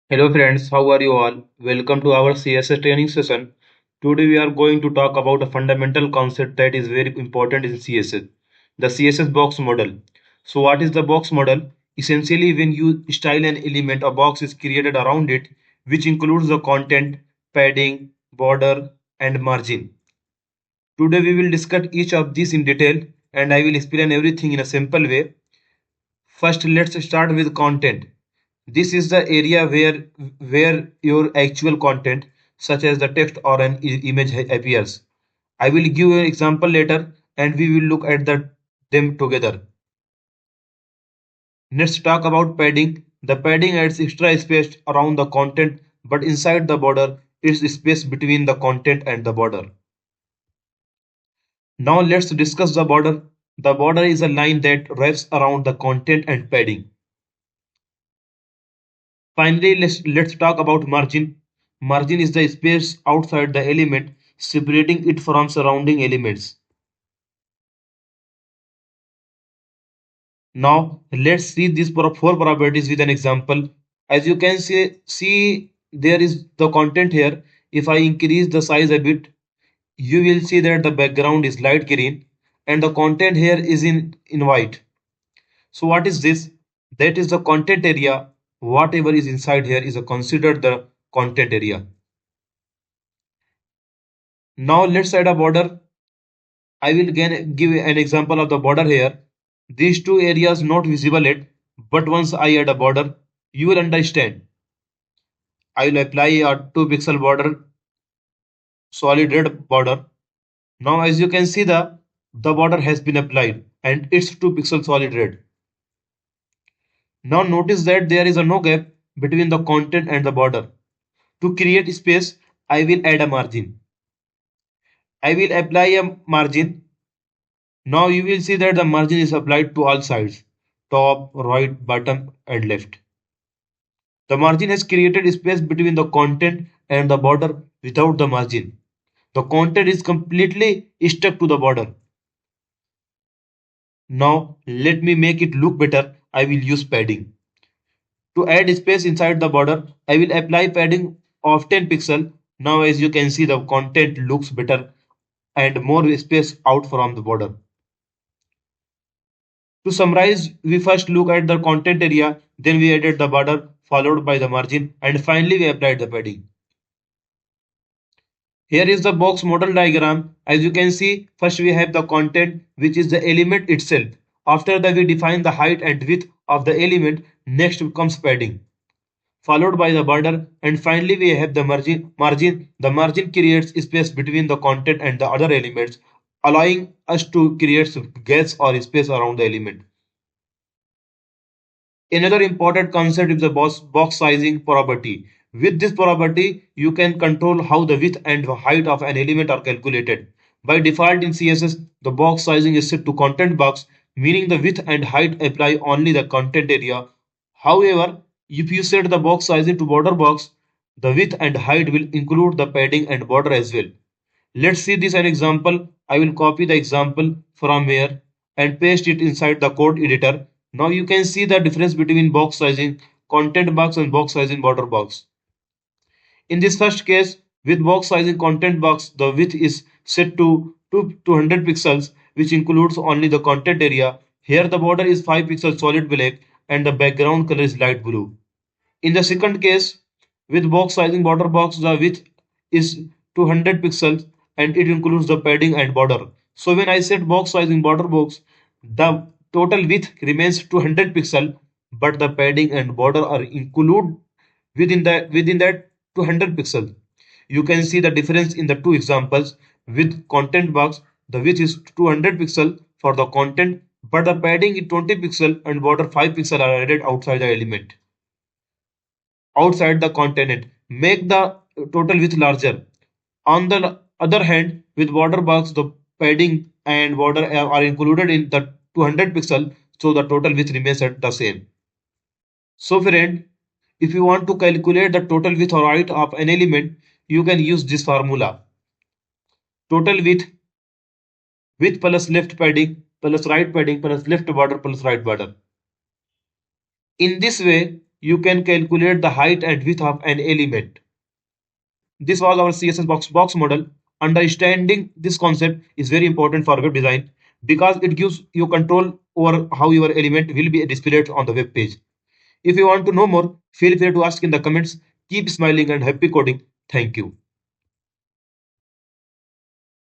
Hello friends, how are you all? Welcome to our CSS training session. Today we are going to talk about a fundamental concept that is very important in CSS, the CSS box model. So what is the box model? Essentially when you style an element, a box is created around it, which includes the content, padding, border, and margin. Today we will discuss each of these in detail and I will explain everything in a simple way. First, let's start with content. This is the area where your actual content, such as the text or an image, appears. I will give you an example later, and we will look at them together. Let's talk about padding. The padding adds extra space around the content, but inside the border, it's space between the content and the border. Now let's discuss the border. The border is a line that wraps around the content and padding. Finally, let's talk about margin. Margin is the space outside the element, separating it from surrounding elements. Now, let's see these four properties with an example. As you can see there is the content here. If I increase the size a bit, you will see that the background is light green and the content here is in white. So what is this? That is the content area. Whatever is inside here is considered the content area. Now let's add a border. I will again give an example of the border here. These two areas not visible yet, but once I add a border, you will understand. I will apply a 2 pixel border, solid red border. Now as you can see the border has been applied and it's 2 pixel solid red. Now notice that there is a no gap between the content and the border. To create space, I will add a margin. I will apply a margin. Now you will see that the margin is applied to all sides, top, right, bottom and left. The margin has created space between the content and the border without the margin. The content is completely stuck to the border. Now let me make it look better. I will use padding. To add space inside the border, I will apply padding of 10 pixel. Now as you can see the content looks better and more space out from the border. To summarize, we first look at the content area, then we added the border, followed by the margin, and finally we applied the padding. Here is the box model diagram. As you can see, first we have the content, which is the element itself. After that, we define the height and width of the element. Next comes padding, followed by the border, and finally we have the margin. The margin creates space between the content and the other elements, allowing us to create gaps or space around the element. Another important concept is the box sizing property. With this property, you can control how the width and height of an element are calculated. By default in CSS, the box sizing is set to content box, meaning the width and height apply only the content area. However, if you set the box sizing to border box, the width and height will include the padding and border as well. Let's see this an example. I will copy the example from here and paste it inside the code editor. Now you can see the difference between box sizing, content box and box sizing border box. In this first case, with box sizing content box, the width is set to 200 pixels, which includes only the content area. Here the border is 5 pixels solid black and the background color is light blue. In the second case, with box sizing border box, the width is 200 pixels and it includes the padding and border. So when I set box sizing border box, the total width remains 200 pixel, but the padding and border are included within that 200 pixel. You can see the difference in the two examples. With content box, the width is 200 pixel for the content, but the padding is 20 pixel and border 5 pixel are added outside the element, outside the content, make the total width larger. On the other hand, with border box, the padding and border are included in the 200 pixel, so the total width remains at the same. So friend, if you want to calculate the total width or height of an element, you can use this formula. Total width plus left padding plus right padding plus left border plus right border. In this way, you can calculate the height and width of an element. This was our CSS box model. Understanding this concept is very important for web design because it gives you control over how your element will be displayed on the web page. If you want to know more, feel free to ask in the comments. Keep smiling and happy coding. Thank you.